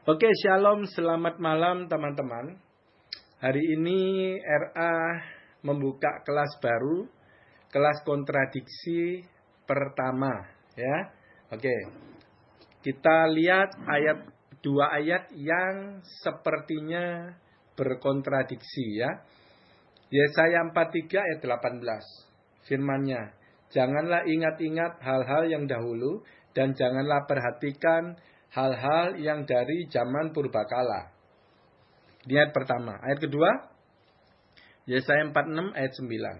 Oke, shalom, selamat malam teman-teman. Hari ini RA membuka kelas baru, kelas kontradiksi pertama, ya. Oke. Kita lihat dua ayat yang sepertinya berkontradiksi, ya. Yesaya 43 ayat 18. Firman-Nya, "Janganlah ingat-ingat hal-hal yang dahulu dan janganlah perhatikan hal-hal yang dari zaman purbakala." Ini ayat pertama. Ayat kedua, Yesaya 46 ayat 9.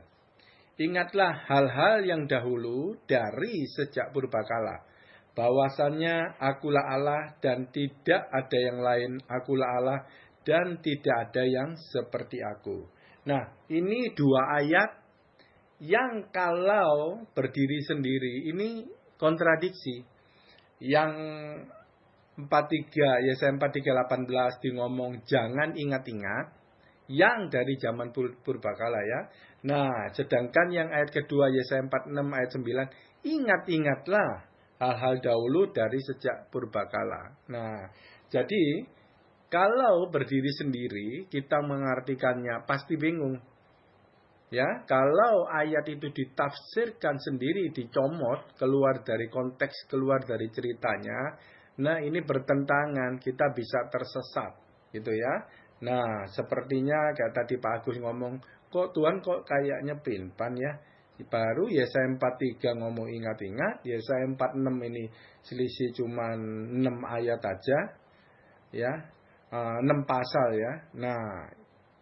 "Ingatlah hal-hal yang dahulu dari sejak purbakala, bahwasannya akulah Allah dan tidak ada yang lain, akulah Allah dan tidak ada yang seperti aku." Nah, ini dua ayat yang kalau berdiri sendiri ini kontradiksi. Yang 43, Yesaya 43 18 di ngomong jangan ingat-ingat yang dari zaman purbakala, ya. Nah, sedangkan yang ayat kedua Yesaya 46 ayat 9, ingat-ingatlah hal-hal dahulu dari sejak purbakala. Nah, jadi kalau berdiri sendiri kita mengartikannya pasti bingung. Ya, kalau ayat itu ditafsirkan sendiri, dicomot, keluar dari konteks, keluar dari ceritanya, nah ini bertentangan, kita bisa tersesat, gitu ya. Nah, sepertinya kayak tadi Pak Agus ngomong, kok Tuhan kok kayaknya pelin-pelan ya. Baru Yesaya 43 ngomong ingat-ingat, Yesaya 46 ini selisih cuma 6 ayat aja, ya, 6 pasal ya. Nah,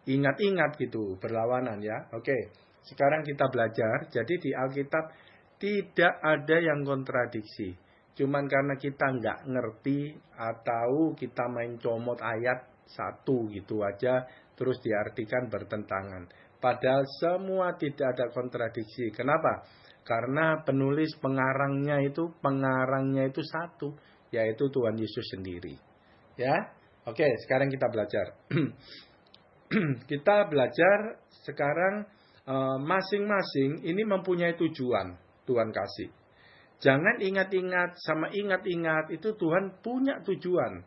ingat-ingat gitu, berlawanan ya. Oke, sekarang kita belajar. Jadi di Alkitab tidak ada yang kontradiksi. Cuman karena kita nggak ngerti atau kita main comot ayat satu gitu aja, terus diartikan bertentangan. Padahal semua tidak ada kontradiksi. Kenapa? Karena penulis pengarangnya itu satu, yaitu Tuhan Yesus sendiri. Ya, oke, sekarang kita belajar. Kita belajar sekarang masing-masing ini mempunyai tujuan Tuhan kasih. Jangan ingat-ingat sama ingat-ingat itu Tuhan punya tujuan.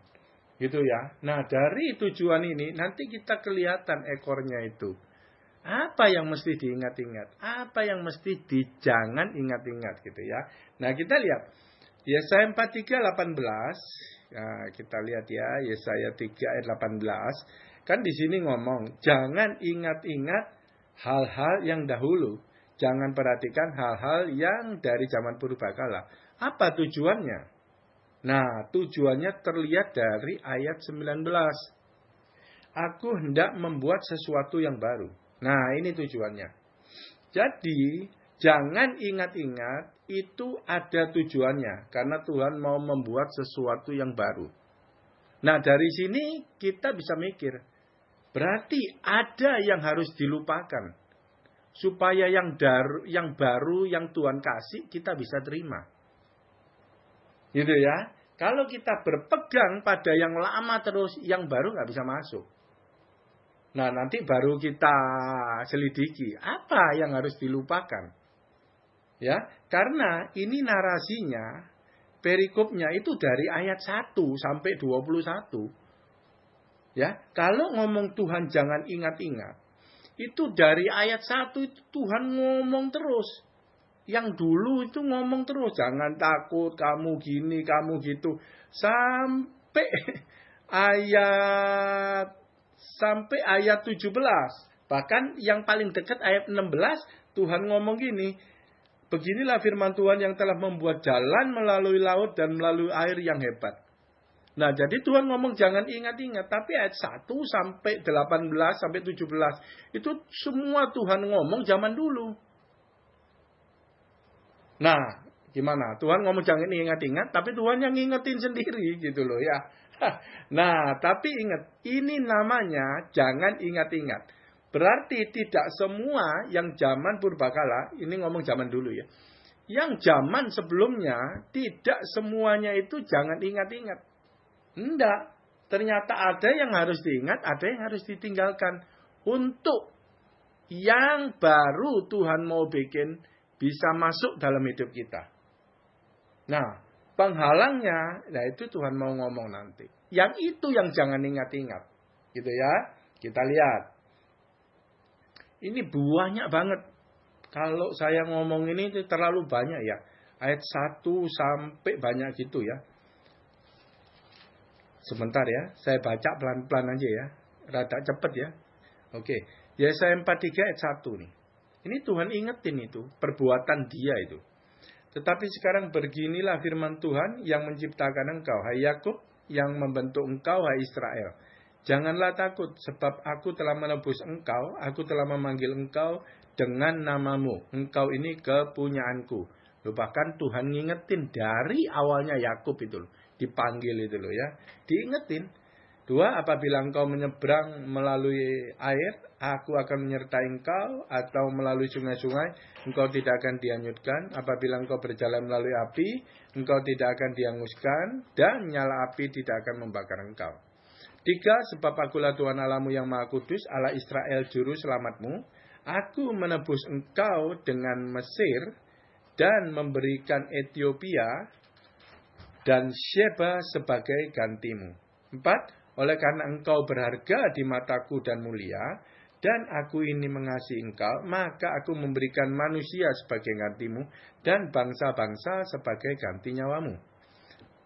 Gitu ya. Nah, dari tujuan ini nanti kita kelihatan ekornya itu. Apa yang mesti diingat-ingat? Apa yang mesti jangan ingat-ingat gitu ya. Nah, kita lihat Yesaya 43 18. Nah, kita lihat ya, Yesaya 3 ayat 18. Kan di sini ngomong, jangan ingat-ingat hal-hal yang dahulu. Jangan perhatikan hal-hal yang dari zaman purbakala. Apa tujuannya? Nah, tujuannya terlihat dari ayat 19. Aku hendak membuat sesuatu yang baru. Nah, ini tujuannya. Jadi, jangan ingat-ingat itu ada tujuannya. Karena Tuhan mau membuat sesuatu yang baru. Nah, dari sini kita bisa mikir. Berarti ada yang harus dilupakan. Supaya yang baru yang Tuhan kasih kita bisa terima. Gitu ya. Kalau kita berpegang pada yang lama terus, yang baru nggak bisa masuk. Nah, nanti baru kita selidiki. Apa yang harus dilupakan? Ya, karena ini narasinya, perikopnya itu dari ayat 1 sampai 21. Ya, kalau ngomong Tuhan jangan ingat-ingat, itu dari ayat 1 itu Tuhan ngomong terus. Yang dulu itu ngomong terus, jangan takut, kamu gini, kamu gitu. Sampai ayat 17. Bahkan yang paling dekat ayat 16, Tuhan ngomong gini, beginilah firman Tuhan yang telah membuat jalan melalui laut dan melalui air yang hebat. Nah, jadi Tuhan ngomong jangan ingat-ingat. Tapi ayat 1 sampai 18 sampai 17. Itu semua Tuhan ngomong zaman dulu. Nah, gimana? Tuhan ngomong jangan ingat-ingat. Tapi Tuhan yang ngingetin sendiri gitu loh ya. Nah, tapi ingat. Ini namanya jangan ingat-ingat. Berarti tidak semua yang zaman purbakala. Ini ngomong zaman dulu ya. Yang zaman sebelumnya. Tidak semuanya itu jangan ingat-ingat. Enggak, ternyata ada yang harus diingat, ada yang harus ditinggalkan. Untuk yang baru Tuhan mau bikin bisa masuk dalam hidup kita. Nah, penghalangnya, nah itu Tuhan mau ngomong nanti. Yang itu yang jangan ingat-ingat. Gitu ya. Kita lihat. Ini banyak banget. Kalau saya ngomong ini terlalu banyak ya. Ayat 1 sampai banyak gitu ya. Sebentar ya. Saya baca pelan-pelan aja ya. Rada cepet ya. Oke. Yesaya 43 ayat 1 nih. Ini Tuhan ingetin itu. Perbuatan dia itu. Tetapi sekarang beginilah firman Tuhan yang menciptakan engkau, hai Yakub, yang membentuk engkau, hai Israel. Janganlah takut, sebab aku telah menebus engkau, aku telah memanggil engkau dengan namamu. Engkau ini kepunyaanku. Loh, bahkan Tuhan ngingetin dari awalnya Yakub itu loh, dipanggil itu loh ya. Diingetin. 2, apabila engkau menyeberang melalui air, aku akan menyertai engkau, atau melalui sungai-sungai, engkau tidak akan dihanyutkan. Apabila engkau berjalan melalui api, engkau tidak akan dihanguskan, dan nyala api tidak akan membakar engkau. 3, sebab akulah Tuhan Allahmu yang Maha Kudus, Allah Israel juru selamatmu. Aku menebus engkau dengan Mesir, dan memberikan Ethiopia dan Sheba sebagai gantimu. 4, oleh karena engkau berharga di mataku dan mulia, dan aku ini mengasihi engkau, maka aku memberikan manusia sebagai gantimu, dan bangsa-bangsa sebagai ganti nyawamu.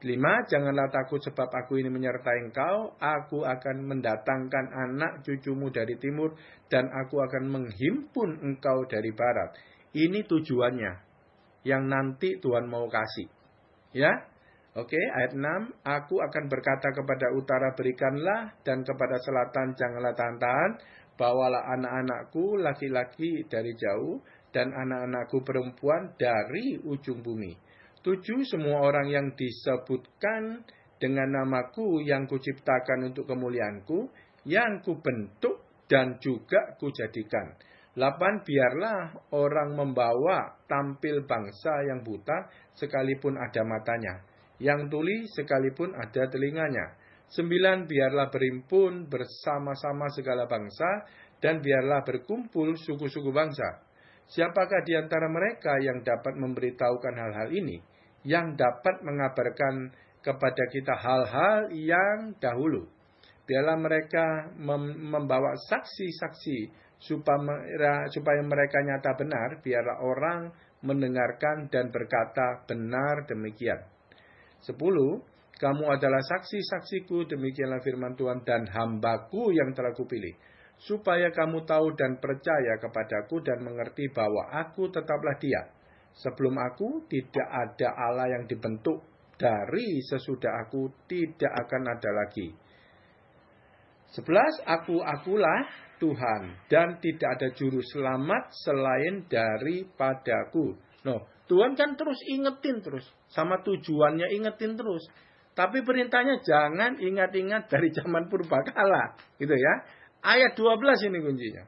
5, janganlah takut sebab aku ini menyertai engkau, aku akan mendatangkan anak cucumu dari timur, dan aku akan menghimpun engkau dari barat. Ini tujuannya, yang nanti Tuhan mau kasih. Ya. Oke, ayat 6, aku akan berkata kepada utara berikanlah, dan kepada selatan janganlah tahan-tahan, bawalah anak-anakku laki-laki dari jauh, dan anak-anakku perempuan dari ujung bumi. 7, semua orang yang disebutkan dengan namaku yang kuciptakan untuk kemuliaanku, yang kubentuk dan juga kujadikan. 8, biarlah orang membawa tampil bangsa yang buta sekalipun ada matanya, yang tuli sekalipun ada telinganya. 9, biarlah berimpun bersama-sama segala bangsa, dan biarlah berkumpul suku-suku bangsa. Siapakah di antara mereka yang dapat memberitahukan hal-hal ini, yang dapat mengabarkan kepada kita hal-hal yang dahulu? Biarlah mereka membawa saksi-saksi supaya mereka nyata benar, biarlah orang mendengarkan dan berkata benar demikian. 10, kamu adalah saksi-saksiku, demikianlah firman Tuhan, dan hambaku yang telah kupilih, supaya kamu tahu dan percaya kepadaku dan mengerti bahwa aku tetaplah Dia. Sebelum aku tidak ada Allah yang dibentuk, dari sesudah aku tidak akan ada lagi. 11, akulah Tuhan, dan tidak ada juru selamat selain daripadaku. Tuhan kan terus ingetin terus. Sama tujuannya ingetin terus. Tapi perintahnya jangan ingat-ingat dari zaman purbakala. Gitu ya. Ayat 12 ini kuncinya.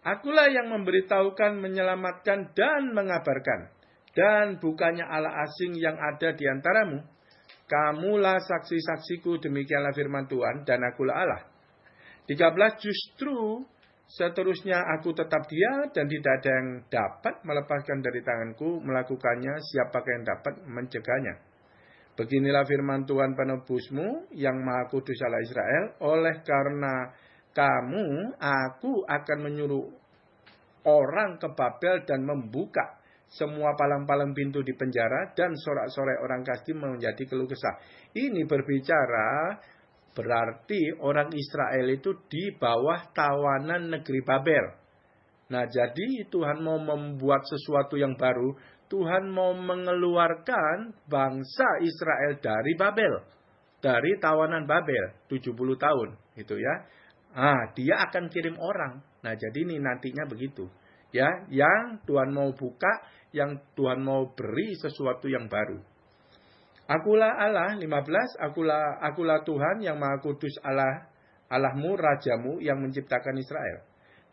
Akulah yang memberitahukan, menyelamatkan, dan mengabarkan. Dan bukannya Allah asing yang ada di antaramu. Kamulah saksi-saksiku, demikianlah firman Tuhan, dan akulah Allah. 13, justru seterusnya aku tetap Dia, dan tidak ada yang dapat melepaskan dari tanganku. Melakukannya, siapakah yang dapat mencegahnya? Beginilah firman Tuhan penebusmu, yang Maha Kudus Allah Israel. Oleh karena kamu, aku akan menyuruh orang ke Babel dan membuka semua palang-palang pintu di penjara, dan sorak-sorai orang Kasdim menjadi keluh kesah. Ini berbicara berarti orang Israel itu di bawah tawanan negeri Babel. Nah, jadi Tuhan mau membuat sesuatu yang baru. Tuhan mau mengeluarkan bangsa Israel dari Babel. Dari tawanan Babel. 70 tahun. Gitu ya. Dia akan kirim orang. Nah, jadi ini nantinya begitu. Ya, yang Tuhan mau buka, yang Tuhan mau beri sesuatu yang baru. Akulah Allah, 15, akulah Tuhan yang Maha Kudus Allahmu, Rajamu yang menciptakan Israel.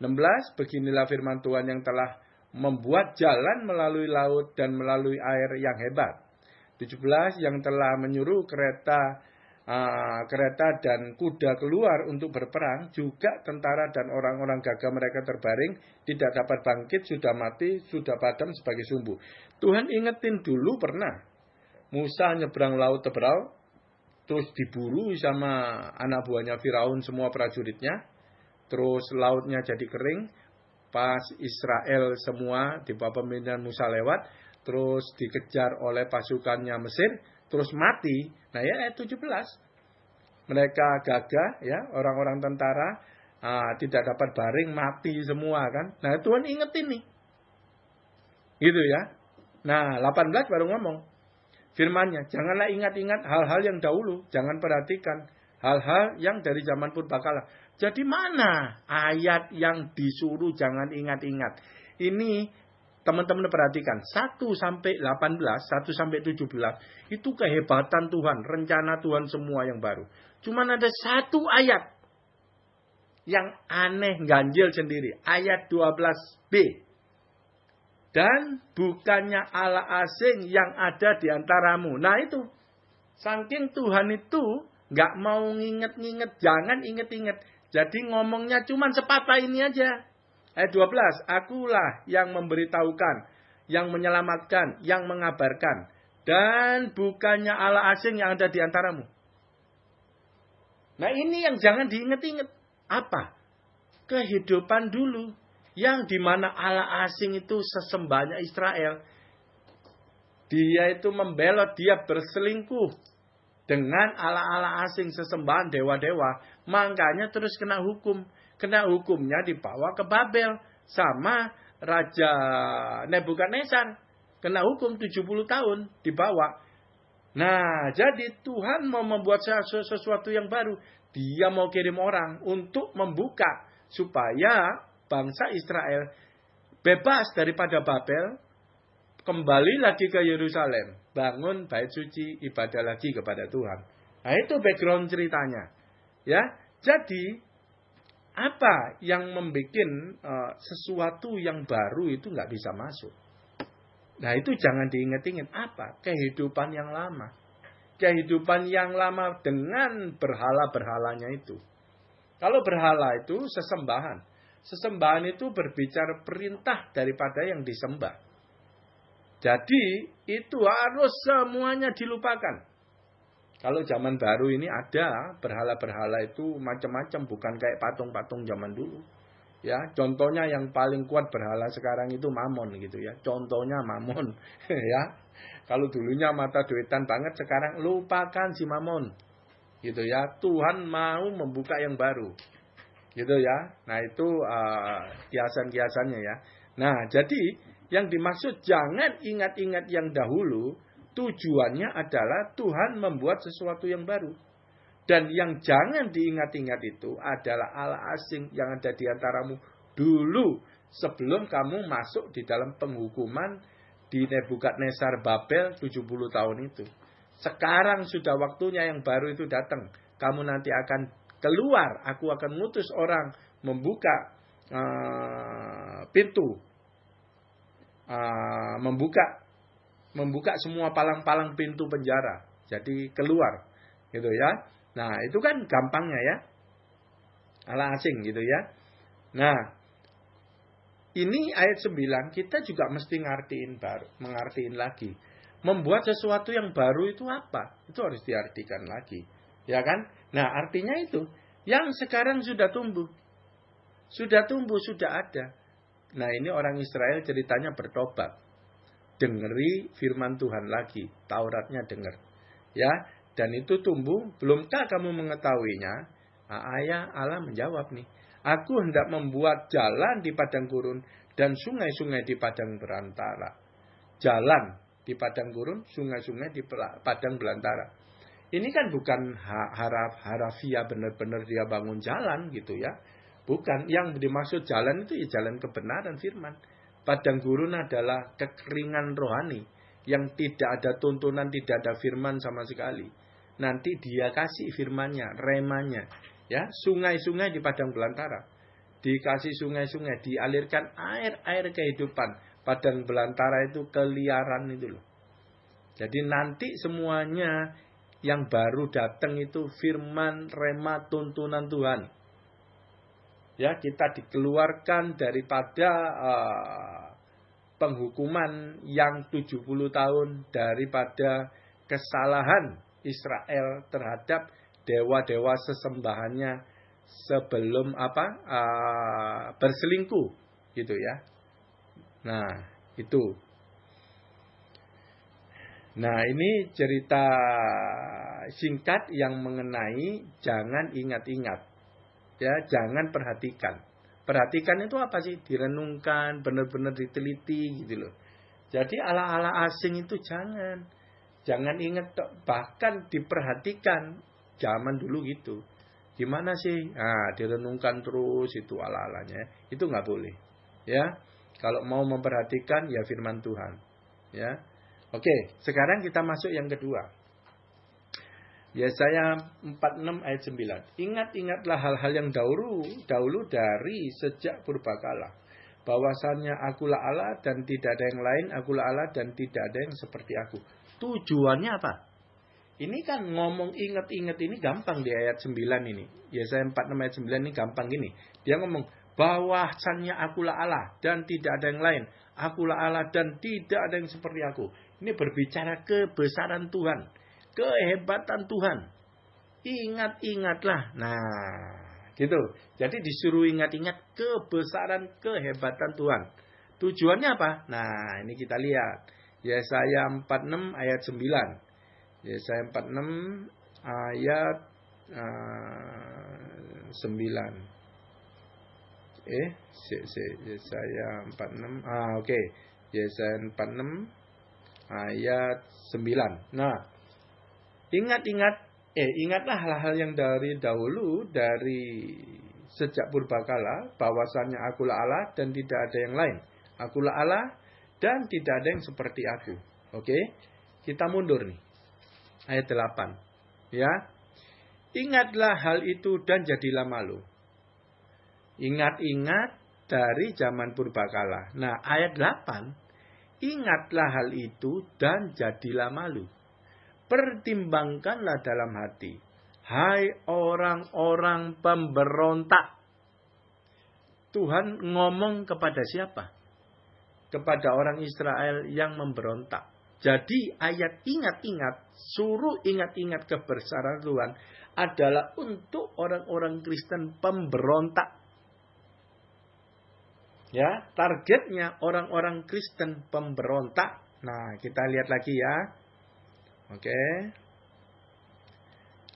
16, beginilah firman Tuhan yang telah membuat jalan melalui laut dan melalui air yang hebat. 17, yang telah menyuruh kereta dan kuda keluar untuk berperang, juga tentara dan orang-orang gagah mereka terbaring, tidak dapat bangkit, sudah mati, sudah padam sebagai sumbu. Tuhan ingetin dulu pernah Musa nyebrang laut Teberau, terus diburu sama anak buahnya Firaun semua prajuritnya, terus lautnya jadi kering, pas Israel semua di bawah pemimpinan Musa lewat, terus dikejar oleh pasukannya Mesir, terus mati. Nah ya ayat 17. Mereka gagah ya, orang-orang tentara tidak dapat baring, mati semua kan. Nah Tuhan ingetin nih. Gitu ya. Nah 18 baru ngomong. Firman-Nya, janganlah ingat-ingat hal-hal yang dahulu, jangan perhatikan hal-hal yang dari zaman purbakala. Jadi mana ayat yang disuruh jangan ingat-ingat? Ini teman-teman perhatikan, 1 sampai 18, 1 sampai 17 itu kehebatan Tuhan, rencana Tuhan semua yang baru. Cuman ada satu ayat yang aneh, ganjil sendiri, ayat 12b. Dan bukannya Allah asing yang ada di antaramu. Nah itu. Saking Tuhan itu nggak mau nginget-nginget. Jangan inget-inget. Jadi ngomongnya cuma sepatah ini aja. Ayat 12. Akulah yang memberitahukan. Yang menyelamatkan. Yang mengabarkan. Dan bukannya Allah asing yang ada di antaramu. Nah ini yang jangan diinget-inget. Apa? Kehidupan dulu. Yang dimana Allah asing itu sesembahnya Israel. Dia itu membelot, dia berselingkuh dengan Allah-Allah asing, sesembahan dewa-dewa. Makanya terus kena hukum. Kena hukumnya dibawa ke Babel sama Raja Nebukadnezar. Kena hukum 70 tahun dibawa. Nah, jadi Tuhan mau membuat sesuatu yang baru. Dia mau kirim orang untuk membuka supaya bangsa Israel bebas daripada Babel, kembali lagi ke Yerusalem, bangun bait suci, ibadah lagi kepada Tuhan. Nah itu background ceritanya. Ya, jadi apa yang membuat sesuatu yang baru itu nggak bisa masuk? Nah itu jangan diingat-ingat. Apa? Kehidupan yang lama. Kehidupan yang lama dengan berhala-berhalanya itu. Kalau berhala itu sesembahan. Sesembahan itu berbicara perintah daripada yang disembah. Jadi itu harus semuanya dilupakan. Kalau zaman baru ini ada berhala-berhala itu macam-macam, bukan kayak patung-patung zaman dulu. Ya, contohnya yang paling kuat berhala sekarang itu Mamon gitu ya. Contohnya Mamon, ya. Kalau dulunya mata duitan banget, sekarang lupakan si Mamon. Gitu ya. Tuhan mau membuka yang baru. Gitu ya. Nah itu kiasan-kiasannya ya. Nah jadi yang dimaksud jangan ingat-ingat yang dahulu. Tujuannya adalah Tuhan membuat sesuatu yang baru. Dan yang jangan diingat-ingat itu adalah Allah asing yang ada di antaramu dulu. Sebelum kamu masuk di dalam penghukuman di Nebukadnezar Babel 70 tahun itu. Sekarang sudah waktunya yang baru itu datang. Kamu nanti akan keluar, aku akan ngutus orang membuka pintu, membuka semua palang-palang pintu penjara. Jadi keluar, gitu ya. Nah itu kan gampangnya ya, Allah asing gitu ya. Nah ini ayat 9 kita juga mesti mengartiin lagi. Membuat sesuatu yang baru itu apa? Itu harus diartikan lagi. Ya kan? Nah artinya itu. Yang sekarang sudah tumbuh. Sudah tumbuh, sudah ada. Nah ini orang Israel ceritanya bertobat. Dengeri firman Tuhan lagi. Tauratnya dengar. Ya. Dan itu tumbuh. Belumkah kamu mengetahuinya? Ayah Allah menjawab nih. Aku hendak membuat jalan di padang gurun. Dan sungai-sungai di padang belantara. Jalan di padang gurun. Sungai-sungai di padang belantara. Ini kan bukan harafiah benar-benar dia bangun jalan gitu ya. Bukan. Yang dimaksud jalan itu ya jalan kebenaran firman. Padang gurun adalah kekeringan rohani. Yang tidak ada tuntunan, tidak ada firman sama sekali. Nanti dia kasih firmannya, remanya. Ya, sungai-sungai di padang belantara. Dikasih sungai-sungai, dialirkan air-air kehidupan. Padang belantara itu keliaran itu loh. Jadi nanti semuanya yang baru datang itu firman, rema, tuntunan Tuhan. Ya, kita dikeluarkan daripada penghukuman yang 70 tahun daripada kesalahan Israel terhadap dewa-dewa sesembahannya sebelum berselingkuh gitu ya. Nah, itu. Nah, ini cerita singkat yang mengenai jangan ingat-ingat. Ya, jangan perhatikan. Perhatikan itu apa sih? Direnungkan, benar-benar diteliti gitu loh. Jadi ala-ala asing itu jangan. Jangan ingat, bahkan diperhatikan. Zaman dulu gitu. Gimana sih? Nah, direnungkan terus itu ala-alanya. Itu nggak boleh. Ya, kalau mau memperhatikan ya firman Tuhan. Ya, oke. Sekarang kita masuk yang kedua. Yesaya 46 ayat 9. Ingat-ingatlah hal-hal yang dahulu dari sejak purbakala. Bahwasannya akulah Allah dan tidak ada yang lain, akulah Allah dan tidak ada yang seperti aku. Tujuannya apa? Ini kan ngomong ingat-ingat ini gampang di ayat 9 ini. Yesaya 46 ayat 9 ini gampang gini. Dia ngomong, bahwasannya akulah Allah dan tidak ada yang lain. Akulah Allah dan tidak ada yang seperti aku. Ini berbicara kebesaran Tuhan. Kehebatan Tuhan. Ingat-ingatlah. Nah, gitu. Jadi disuruh ingat-ingat kebesaran, kehebatan Tuhan. Tujuannya apa? Nah, ini kita lihat. Yesaya 46 ayat 9. Yesaya 46 ayat 9. Yesaya 46. Oke. Yesaya 46 ayat 9. Nah, ingatlah hal-hal yang dari dahulu, dari sejak purbakala, bahwasannya akulah Allah dan tidak ada yang lain. Akulah Allah dan tidak ada yang seperti aku. Oke, kita mundur nih. Ayat 8. Ya. Ingatlah hal itu dan jadilah malu. Ingat-ingat dari zaman purbakala. Nah, ayat 8. Ingatlah hal itu dan jadilah malu. Pertimbangkanlah dalam hati. Hai orang-orang pemberontak. Tuhan ngomong kepada siapa? Kepada orang Israel yang memberontak. Jadi ayat ingat-ingat, suruh ingat-ingat kebesaran Tuhan adalah untuk orang-orang Kristen pemberontak. Ya, targetnya orang-orang Kristen pemberontak. Nah, kita lihat lagi ya. Oke.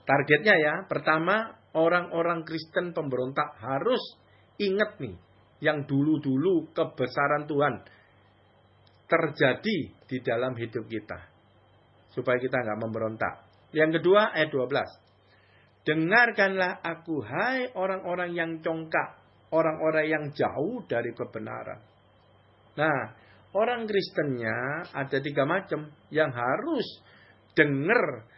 Targetnya ya, pertama orang-orang Kristen pemberontak harus ingat nih, yang dulu-dulu kebesaran Tuhan terjadi di dalam hidup kita. Supaya kita nggak memberontak. Yang kedua, ayat 12. Dengarkanlah aku, hai orang-orang yang congkak, orang-orang yang jauh dari kebenaran. Nah, orang Kristennya ada 3 macam yang harus dengar,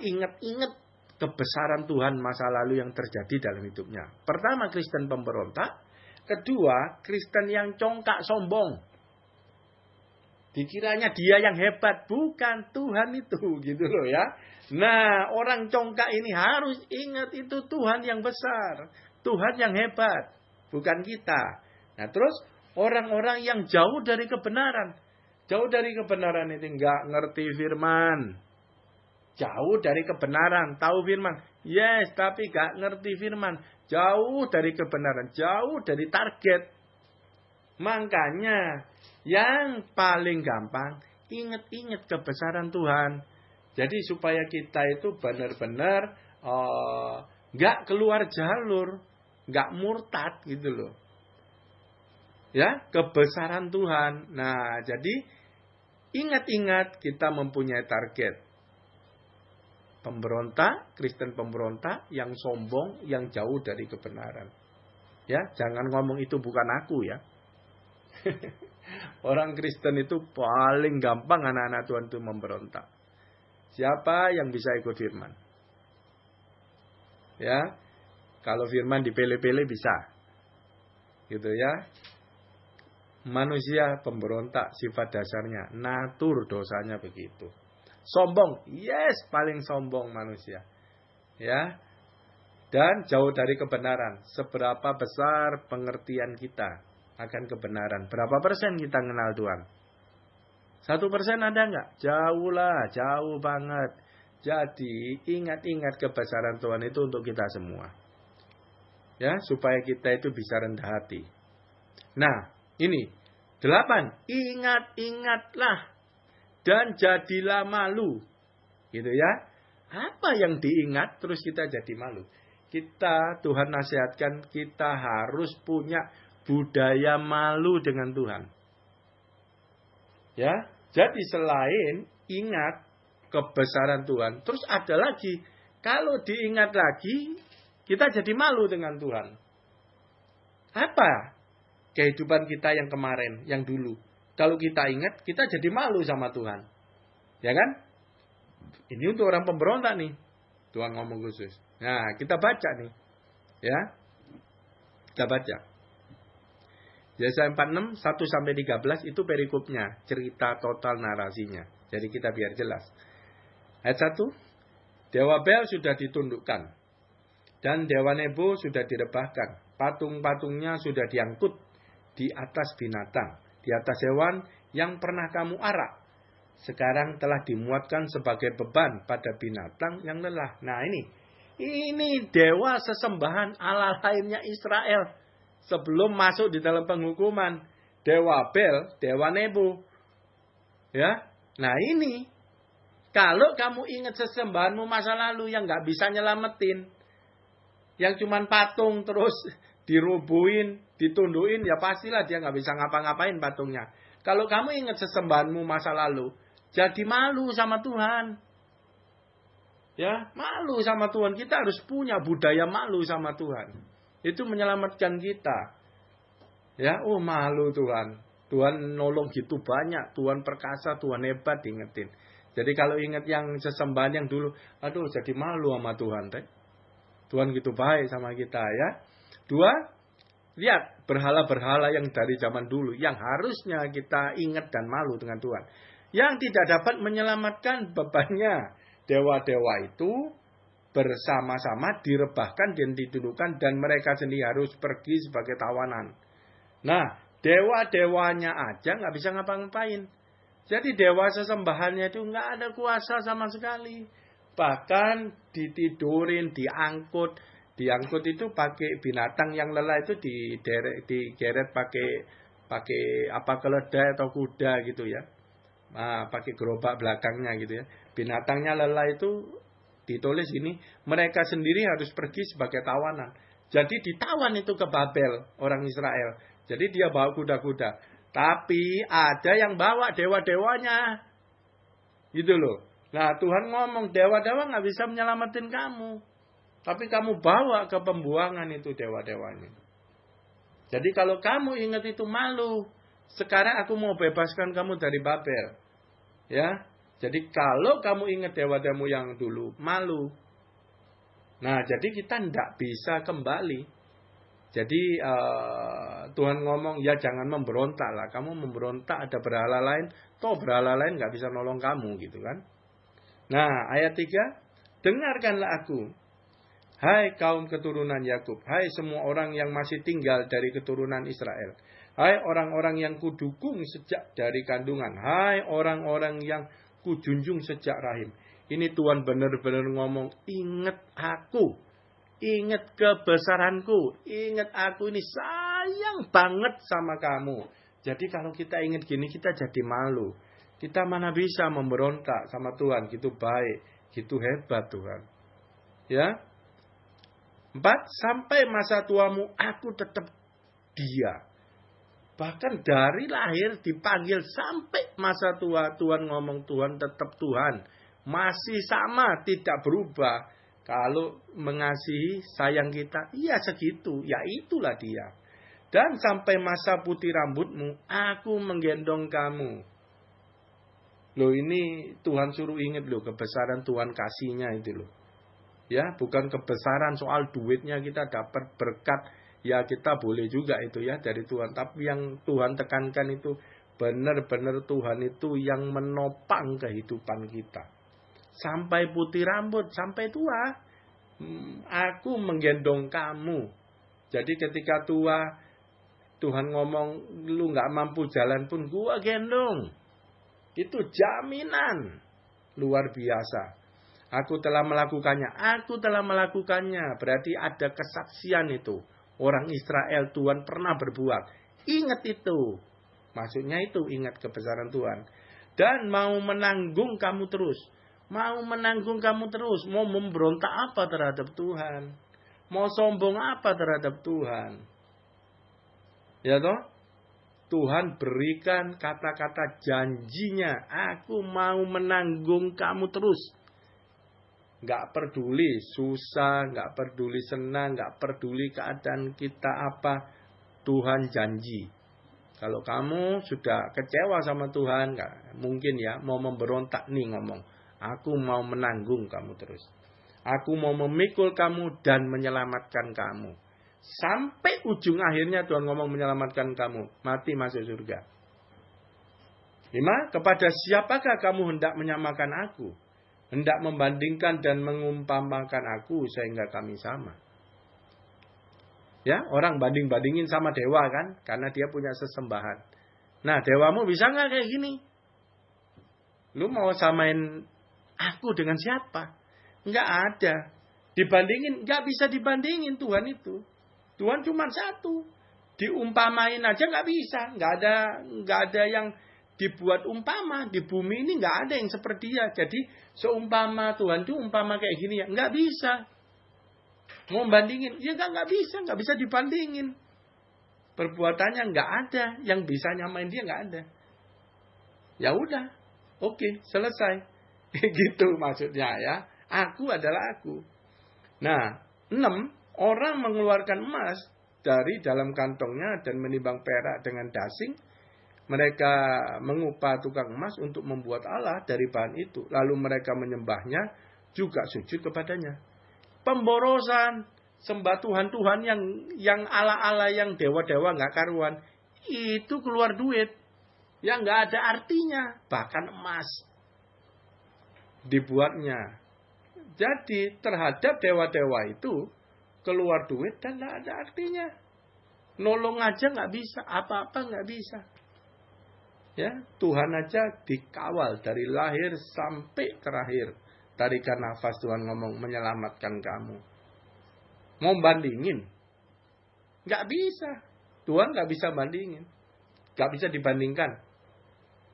ingat-ingat kebesaran Tuhan masa lalu yang terjadi dalam hidupnya. Pertama, Kristen pemberontak. Kedua, Kristen yang congkak sombong. Dikiranya dia yang hebat, bukan Tuhan itu, gitu loh ya. Nah, orang congkak ini harus ingat itu Tuhan yang besar, Tuhan yang hebat, bukan kita. Nah, terus orang-orang yang jauh dari kebenaran. Jauh dari kebenaran itu nggak ngerti firman. Jauh dari kebenaran, tahu firman. Yes, tapi nggak ngerti firman. Jauh dari kebenaran, jauh dari target. Makanya yang paling gampang, ingat-ingat kebesaran Tuhan. Jadi supaya kita itu benar-benar nggak keluar jalur, nggak murtad gitu loh. Ya, kebesaran Tuhan. Nah, jadi ingat-ingat kita mempunyai target. Pemberontak, Kristen pemberontak yang sombong, yang jauh dari kebenaran. Ya, jangan ngomong itu bukan aku ya. Orang Kristen itu paling gampang anak-anak Tuhan itu memberontak. Siapa yang bisa ikut firman? Ya, kalau firman dipilih-pilih bisa. Gitu ya. Manusia pemberontak sifat dasarnya, natur dosanya begitu. Sombong, yes, paling sombong manusia. Ya. Dan jauh dari kebenaran. Seberapa besar pengertian kita akan kebenaran? Berapa persen kita kenal Tuhan? 1% ada nggak? Jauh lah, jauh banget. Jadi ingat-ingat kebesaran Tuhan itu untuk kita semua. Ya, supaya kita itu bisa rendah hati. Nah, ini 8. Ingat-ingatlah dan jadilah malu. Gitu ya. Apa yang diingat terus kita jadi malu. Tuhan nasihatkan kita harus punya budaya malu dengan Tuhan. Ya, jadi selain ingat kebesaran Tuhan, terus ada lagi, kalau diingat lagi, kita jadi malu dengan Tuhan. Apa kehidupan kita yang kemarin, yang dulu? Kalau kita ingat, kita jadi malu sama Tuhan. Ya kan? Ini untuk orang pemberontak nih. Tuhan ngomong khusus. Nah, kita baca nih. Ya. Kita baca. Yesaya 46, 1-13 itu perikopnya. Cerita total narasinya. Jadi kita biar jelas. Ayat 1. Dewa Bel sudah ditundukkan. Dan Dewa Nebo sudah direbahkan. Patung-patungnya sudah diangkut di atas binatang. Di atas hewan yang pernah kamu arak. Sekarang telah dimuatkan sebagai beban pada binatang yang lelah. Nah ini dewa sesembahan Allah lainnya Israel. Sebelum masuk di dalam penghukuman. Dewa Bel, Dewa Nebo. Ya. Nah ini. Kalau kamu ingat sesembahanmu masa lalu yang gak bisa nyelamatin. Yang cuman patung terus dirubuhin, ditunduin. Ya pastilah dia gak bisa ngapa-ngapain patungnya. Kalau kamu ingat sesembahanmu masa lalu. Jadi malu sama Tuhan. Ya, malu sama Tuhan. Kita harus punya budaya malu sama Tuhan. Itu menyelamatkan kita. Ya, malu Tuhan. Tuhan nolong gitu banyak. Tuhan perkasa, Tuhan hebat, diingetin. Jadi kalau ingat yang sesembahan yang dulu, aduh jadi malu sama Tuhan. Tuhan gitu baik sama kita ya. 2, lihat berhala-berhala yang dari zaman dulu. Yang harusnya kita ingat dan malu dengan Tuhan. Yang tidak dapat menyelamatkan bebannya. Dewa-dewa itu bersama-sama direbahkan dan ditundukkan. Dan mereka sendiri harus pergi sebagai tawanan. Nah, dewa-dewanya aja nggak bisa ngapa-ngapain. Jadi dewa sesembahannya itu nggak ada kuasa sama sekali. Bahkan ditidurin, diangkut. Diangkut itu pakai binatang yang lelah itu digeret pakai keledai atau kuda gitu ya. Nah, pakai gerobak belakangnya gitu ya. Binatangnya lelah itu ditulis ini, mereka sendiri harus pergi sebagai tawanan. Jadi ditawan itu ke Babel, orang Israel. Jadi dia bawa kuda-kuda. Tapi ada yang bawa dewa-dewanya. Gitu loh. Nah Tuhan ngomong, dewa-dewa gak bisa menyelamatin kamu. Tapi kamu bawa ke pembuangan itu dewa-dewanya. Jadi kalau kamu ingat itu malu. Sekarang aku mau bebaskan kamu dari Babel. Ya. Jadi kalau kamu ingat dewa-dewamu yang dulu, malu. Nah, jadi kita tidak bisa kembali. Jadi Tuhan ngomong, ya jangan memberontak lah. Kamu memberontak ada berhala lain. Toh berhala lain gak bisa nolong kamu gitu kan. Nah, ayat 3. Dengarkanlah aku. Hai kaum keturunan Yakub, hai semua orang yang masih tinggal dari keturunan Israel. Hai orang-orang yang kudukung sejak dari kandungan. Hai orang-orang yang kujunjung sejak rahim. Ini Tuhan benar-benar ngomong, ingat aku. Ingat kebesaranku. Ingat aku ini sayang banget sama kamu. Jadi kalau kita ingat gini kita jadi malu. Kita mana bisa memberontak sama Tuhan. Gitu baik. Gitu hebat Tuhan. Ya. 4. Sampai masa tuamu aku tetap dia. Bahkan dari lahir dipanggil sampai masa tua. Tuhan ngomong Tuhan tetap Tuhan. Masih sama tidak berubah. Kalau mengasihi sayang kita. Iya segitu. Ya itulah dia. Dan sampai masa putih rambutmu. Aku menggendong kamu. Loh ini Tuhan suruh ingat loh. Kebesaran Tuhan kasihnya itu loh. Ya, bukan kebesaran soal duitnya kita dapat berkat. Ya kita boleh juga itu ya dari Tuhan. Tapi yang Tuhan tekankan itu benar-benar Tuhan itu yang menopang kehidupan kita. Sampai putih rambut, sampai tua. Aku menggendong kamu. Jadi ketika tua, Tuhan ngomong, lu gak mampu jalan pun gua gendong. Itu jaminan luar biasa. Aku telah melakukannya. Aku telah melakukannya. Berarti ada kesaksian itu. Orang Israel Tuhan pernah berbuat. Ingat itu. Maksudnya itu ingat kebesaran Tuhan. Dan mau menanggung kamu terus. Mau menanggung kamu terus. Mau memberontak apa terhadap Tuhan. Mau sombong apa terhadap Tuhan. Ya toh? Tuhan berikan kata-kata janjinya. Aku mau menanggung kamu terus. Gak peduli susah, gak peduli senang, gak peduli keadaan kita apa. Tuhan janji. Kalau kamu sudah kecewa sama Tuhan, gak mungkin ya mau memberontak nih ngomong. Aku mau menanggung kamu terus. Aku mau memikul kamu dan menyelamatkan kamu. Sampai ujung akhirnya Tuhan ngomong menyelamatkan kamu. Mati masuk surga. 5. Kepada siapakah kamu hendak menyamakan aku? Hendak membandingkan dan mengumpamakan aku sehingga kami sama. Ya, orang banding-bandingin sama dewa kan. Karena dia punya sesembahan. Nah, dewamu bisa nggak kayak gini? Lu mau samain aku dengan siapa? Nggak ada. Dibandingin, nggak bisa dibandingin Tuhan itu. Tuhan cuma satu. Diumpamain aja nggak bisa. Nggak ada yang dibuat umpama. Di bumi ini nggak ada yang seperti dia. Jadi seumpama Tuhan itu umpama kayak gini ya. Nggak bisa. Mau bandingin. Ya nggak bisa. Nggak bisa dibandingin. Perbuatannya nggak ada. Yang bisa nyamain dia nggak ada. Ya udah. Oke, selesai. Gitu maksudnya ya. Aku adalah aku. Nah, 6. Orang mengeluarkan emas dari dalam kantongnya dan menimbang perak dengan dasing. Mereka mengupah tukang emas untuk membuat Allah dari bahan itu. Lalu mereka menyembahnya juga sujud kepadanya. Pemborosan, sembah Tuhan-Tuhan yang ala-ala, yang dewa-dewa nggak karuan. Itu keluar duit. Yang nggak ada artinya. Bahkan emas dibuatnya. Jadi terhadap dewa-dewa itu keluar duit dan tidak ada artinya. Nolong aja nggak bisa, apa-apa nggak bisa. Ya, Tuhan aja dikawal dari lahir sampai terakhir. Tarikan nafas Tuhan ngomong menyelamatkan kamu. Mau bandingin? Nggak bisa. Tuhan nggak bisa bandingin. Nggak bisa dibandingkan.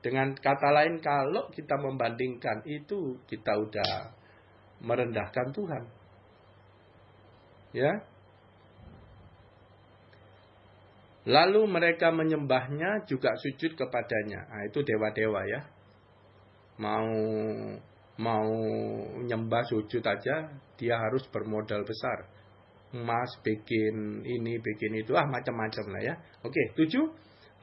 Dengan kata lain, kalau kita membandingkan itu kita udah merendahkan Tuhan. Ya. Lalu mereka menyembahnya juga sujud kepadanya. Nah, itu dewa-dewa ya. Mau nyembah sujud aja dia harus bermodal besar. Emas bikin ini, bikin itu, macam-macam lah ya. Oke, 7.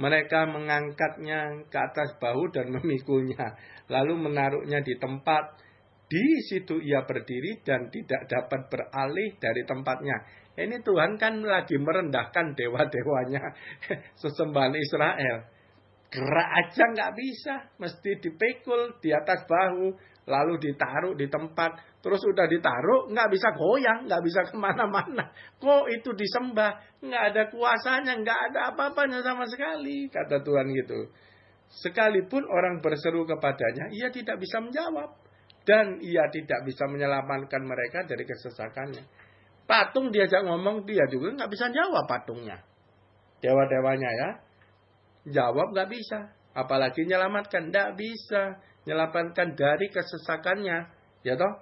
Mereka mengangkatnya ke atas bahu dan memikulnya, lalu menaruhnya di tempat. Di situ ia berdiri dan tidak dapat beralih dari tempatnya. Ini Tuhan kan lagi merendahkan dewa-dewanya sesembahan Israel. Gerak aja nggak bisa, mesti dipikul di atas bahu, lalu ditaruh di tempat. Terus udah ditaruh, nggak bisa goyang, nggak bisa kemana-mana. Kok itu disembah? Nggak ada kuasanya, nggak ada apa-apanya sama sekali, kata Tuhan gitu. Sekalipun orang berseru kepadanya, ia tidak bisa menjawab. Dan ia tidak bisa menyelamatkan mereka dari kesesakannya. Patung diajak ngomong, dia juga nggak bisa jawab patungnya. Dewa-dewanya ya. Jawab nggak bisa. Apalagi menyelamatkan. Nggak bisa. Menyelamatkan dari kesesakannya. Ya toh?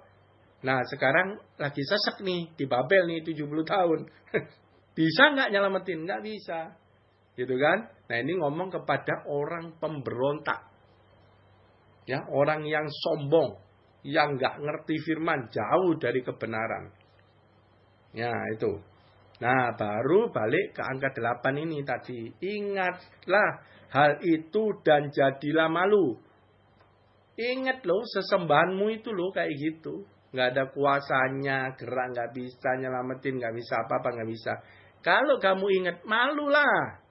Nah sekarang lagi sesek nih. Di Babel nih 70 tahun. Bisa nggak nyelamatin? Nggak bisa. Gitu kan? Nah ini ngomong kepada orang pemberontak. Ya, orang yang sombong. Yang nggak ngerti firman, jauh dari kebenaran. Ya, itu. Nah, baru balik ke angka 8 ini tadi. Ingatlah hal itu dan jadilah malu. Ingat loh, sesembahanmu itu loh kayak gitu. Nggak ada kuasanya, gerak nggak bisa, nyelamatin nggak bisa, apa-apa nggak bisa. Kalau kamu ingat, malulah.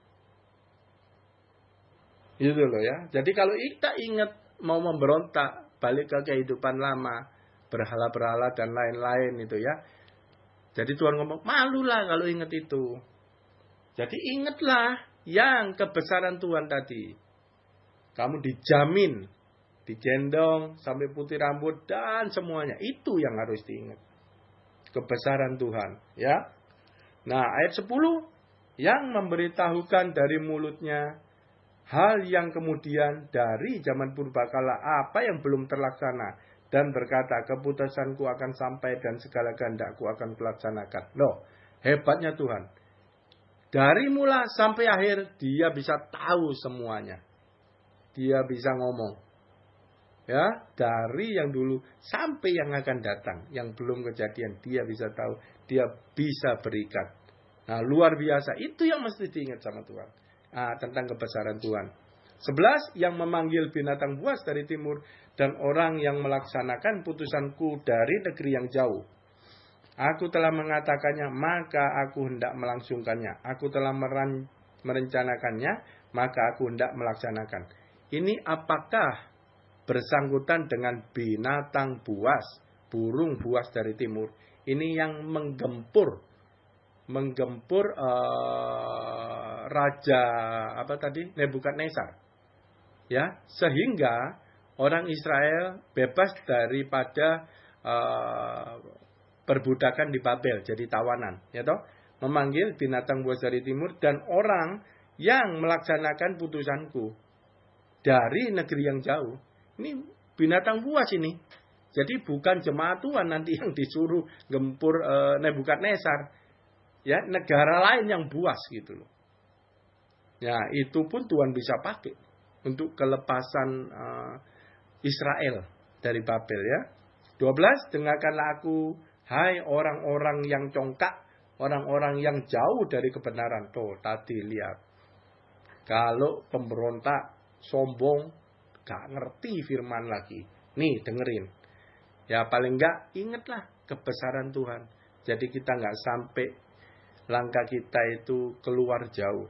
Gitu loh ya. Jadi kalau kita ingat mau memberontak, balik ke kehidupan lama, berhala-berhala dan lain-lain itu ya. Jadi Tuhan ngomong, malulah kalau ingat itu. Jadi ingatlah yang kebesaran Tuhan tadi. Kamu dijamin digendong sampai putih rambut dan semuanya. Itu yang harus diingat. Kebesaran Tuhan, ya. Nah, ayat 10 yang memberitahukan dari mulutnya hal yang kemudian dari zaman purbakala apa yang belum terlaksana dan berkata keputusanku akan sampai dan segala kehendakku akan kulaksanakan. Loh, hebatnya Tuhan. Dari mula sampai akhir dia bisa tahu semuanya. Dia bisa ngomong. Ya, dari yang dulu sampai yang akan datang, yang belum kejadian, dia bisa tahu, dia bisa berikan. Nah, luar biasa. Itu yang mesti diingat sama Tuhan. Tentang kebesaran Tuhan. 11, yang memanggil binatang buas dari timur dan orang yang melaksanakan putusanku dari negeri yang jauh. Aku telah mengatakannya, maka aku hendak melangsungkannya. Aku telah merencanakannya, maka aku hendak melaksanakan. Ini apakah bersangkutan dengan binatang buas, burung buas dari timur? Ini yang menggempur raja Nebukadnezar, ya, sehingga orang Israel bebas daripada perbudakan di Babel, jadi tawanan, ya toh, memanggil binatang buas dari timur dan orang yang melaksanakan putusanku dari negeri yang jauh. Ini binatang buas ini. Jadi bukan jemaat Tuhan nanti yang disuruh gempur Nebukadnezar. Ya, negara lain yang buas gitu loh. Ya, itu pun Tuhan bisa pakai untuk kelepasan Israel dari Babel, ya. 12, dengarkanlah aku, hai orang-orang yang congkak, orang-orang yang jauh dari kebenaran. Tuh, tadi lihat. Kalau pemberontak, sombong, gak ngerti firman lagi. Nih, dengerin. Ya, paling enggak ingatlah kebesaran Tuhan. Jadi kita enggak sampai langkah kita itu keluar jauh.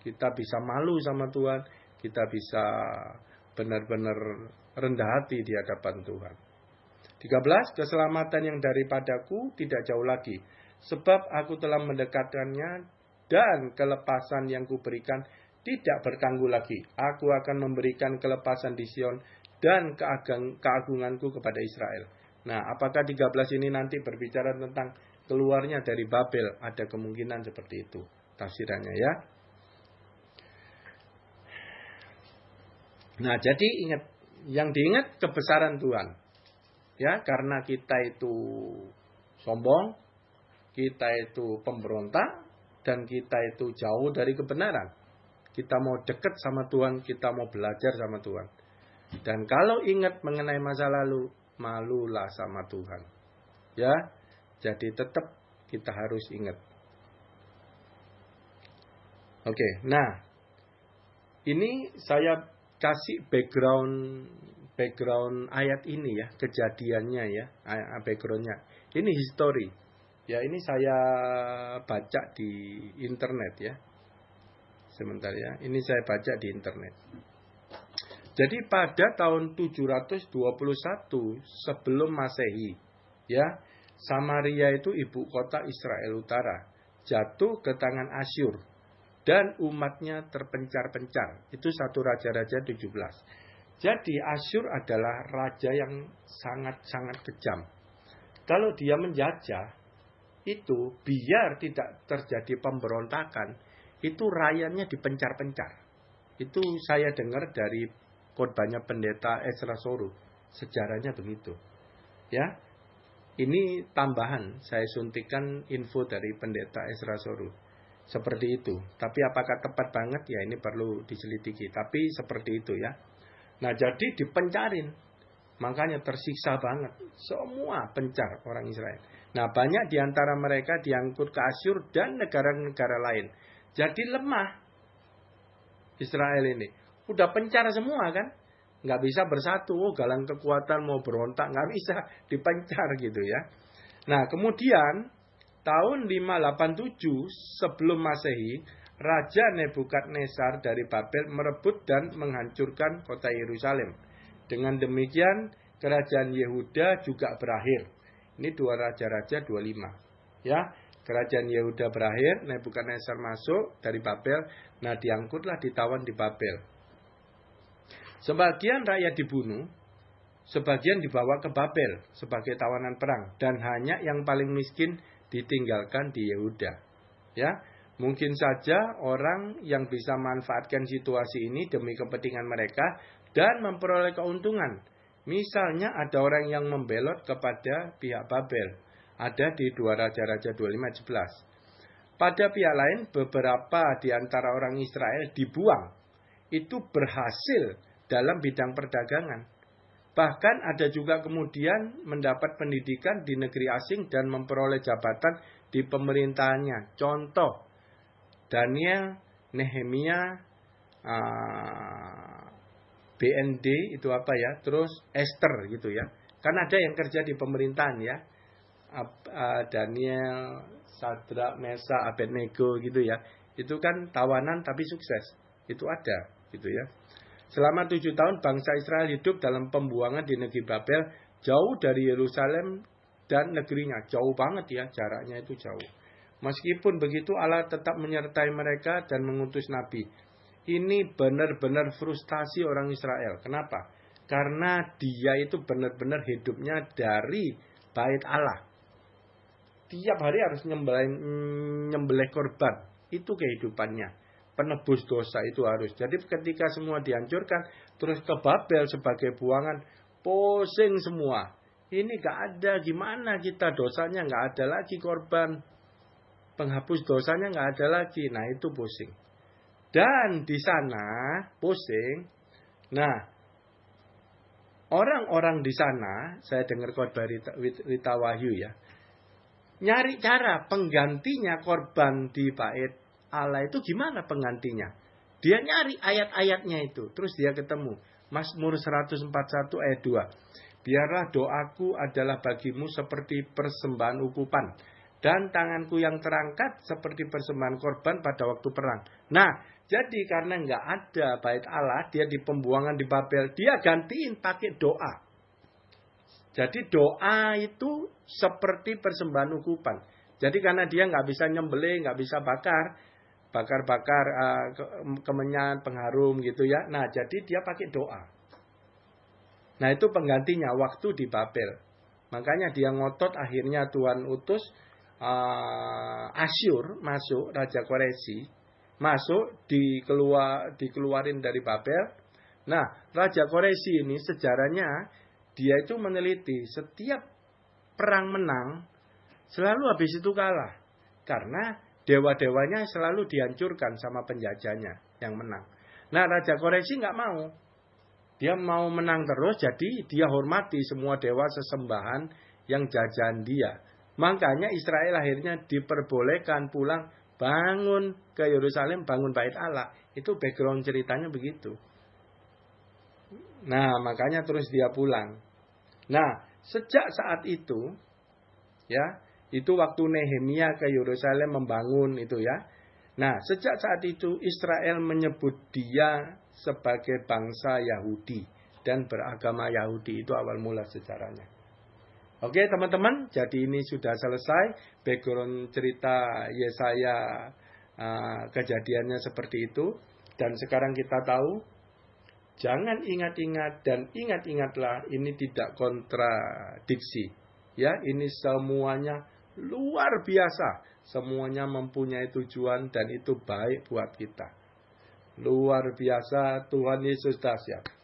Kita bisa malu sama Tuhan. Kita bisa benar-benar rendah hati di hadapan Tuhan. 13, keselamatan yang daripadaku tidak jauh lagi. Sebab aku telah mendekatkannya dan kelepasan yang kuberikan tidak bertangguh lagi. Aku akan memberikan kelepasan di Sion dan keagunganku kepada Israel. Nah, apakah 13 ini nanti berbicara tentang keluarnya dari Babel? Ada kemungkinan seperti itu tafsirannya, ya. Nah, jadi ingat, yang diingat kebesaran Tuhan. Ya, karena kita itu sombong, kita itu pemberontak, dan kita itu jauh dari kebenaran. Kita mau dekat sama Tuhan, kita mau belajar sama Tuhan. Dan kalau ingat mengenai masa lalu, malulah sama Tuhan. Ya, jadi tetap kita harus ingat. Oke, nah, ini saya kasih background ayat ini ya, kejadiannya ya, backgroundnya. Ini history. Ya, ini saya baca di internet ya. Sebentar ya, ini saya baca di internet. Jadi pada tahun 721 sebelum Masehi, ya, Samaria itu ibu kota Israel Utara, jatuh ke tangan Asyur dan umatnya terpencar-pencar. Itu 1 Raja-Raja 17. Jadi Asyur adalah raja yang sangat-sangat kejam. Kalau dia menjajah, itu biar tidak terjadi pemberontakan, itu rakyatnya dipencar-pencar. Itu saya dengar dari khotbahnya pendeta Ezra Soru. Sejarahnya begitu. Ya. Ini tambahan, saya suntikan info dari pendeta Ezra Soru. Seperti itu. Tapi apakah tepat banget? Ya, ini perlu diselidiki. Tapi seperti itu ya. Nah, jadi dipencarin. Makanya tersiksa banget. Semua pencar orang Israel. Nah, banyak di antara mereka diangkut ke Asyur dan negara-negara lain. Jadi lemah Israel ini. Udah pencar semua kan. Nggak bisa bersatu. Oh, galang kekuatan mau berontak. Nggak bisa, dipencar gitu ya. Nah, kemudian tahun 587 sebelum Masehi, Raja Nebukadnezar dari Babel merebut dan menghancurkan kota Yerusalem. Dengan demikian, kerajaan Yehuda juga berakhir. Ini 2 Raja-Raja 25. Ya, kerajaan Yehuda berakhir, Nebukadnezar masuk dari Babel. Nah, diangkutlah, ditawan di Babel. Sebagian rakyat dibunuh, sebagian dibawa ke Babel sebagai tawanan perang, dan hanya yang paling miskin ditinggalkan di Yehuda. Ya, mungkin saja orang yang bisa manfaatkan situasi ini demi kepentingan mereka dan memperoleh keuntungan. Misalnya ada orang yang membelot kepada pihak Babel. Ada di 2 Raja-Raja 25:11. Pada pihak lain, beberapa di antara orang Israel dibuang. Itu berhasil dalam bidang perdagangan. Bahkan ada juga kemudian mendapat pendidikan di negeri asing dan memperoleh jabatan di pemerintahannya. Contoh, Daniel, Nehemia, BND itu apa ya? Terus Esther gitu ya. Kan ada yang kerja di pemerintahan ya. Daniel, Sadrak, Mesa, Abednego gitu ya. Itu kan tawanan tapi sukses. Itu ada gitu ya. Selama 7 tahun bangsa Israel hidup dalam pembuangan di negeri Babel, jauh dari Yerusalem dan negerinya. Jauh banget ya, jaraknya itu jauh. Meskipun begitu Allah tetap menyertai mereka dan mengutus nabi. Ini benar-benar frustasi orang Israel. Kenapa? Karena dia itu benar-benar hidupnya dari bait Allah. Tiap hari harus nyembelih korban. Itu kehidupannya. Penebus dosa itu harus. Jadi ketika semua dihancurkan, terus ke Babel sebagai buangan, pusing semua. Ini gak ada, gimana kita dosanya gak ada lagi korban. Penghapus dosanya gak ada lagi. Nah itu pusing. Dan di sana pusing. Nah, orang-orang di sana, saya dengar khotbah Rita Wahyu ya, nyari cara penggantinya korban di bait Allah itu gimana penggantinya. Dia nyari ayat-ayatnya itu. Terus dia ketemu. Mazmur 141 ayat 2. Biarlah doaku adalah bagimu seperti persembahan ukupan. Dan tanganku yang terangkat seperti persembahan korban pada waktu perang. Nah, jadi karena nggak ada bait Allah, dia di pembuangan di Babel, dia gantiin pakai doa. Jadi doa itu seperti persembahan ukupan. Jadi karena dia nggak bisa nyembelih, nggak bisa bakar kemenyan, pengharum gitu ya. Nah jadi dia pakai doa. Nah itu penggantinya waktu di Babel. Makanya dia ngotot, akhirnya Tuhan utus Asyur masuk, Raja Koresi masuk, dikeluarin dari Babel. Nah Raja Koresi ini sejarahnya, dia itu meneliti setiap perang menang selalu habis itu kalah. Karena dewa-dewanya selalu dihancurkan sama penjajahnya yang menang. Nah Raja Koresi nggak mau. Dia mau menang terus, jadi dia hormati semua dewa sesembahan yang jajahan dia. Makanya Israel akhirnya diperbolehkan pulang, bangun ke Yerusalem, bangun bait Allah. Itu background ceritanya begitu. Nah, makanya terus dia pulang. Nah, sejak saat itu, ya, itu waktu Nehemia ke Yerusalem membangun itu ya. Nah, sejak saat itu Israel menyebut dia sebagai bangsa Yahudi dan beragama Yahudi. Itu awal mula sejarahnya. Oke, teman-teman, jadi ini sudah selesai background cerita Yesaya, kejadiannya seperti itu. Dan sekarang kita tahu, jangan ingat-ingat dan ingat-ingatlah, ini tidak kontradiksi. Ya, ini semuanya luar biasa. Semuanya mempunyai tujuan dan itu baik buat kita. Luar biasa, Tuhan Yesus dahsyat.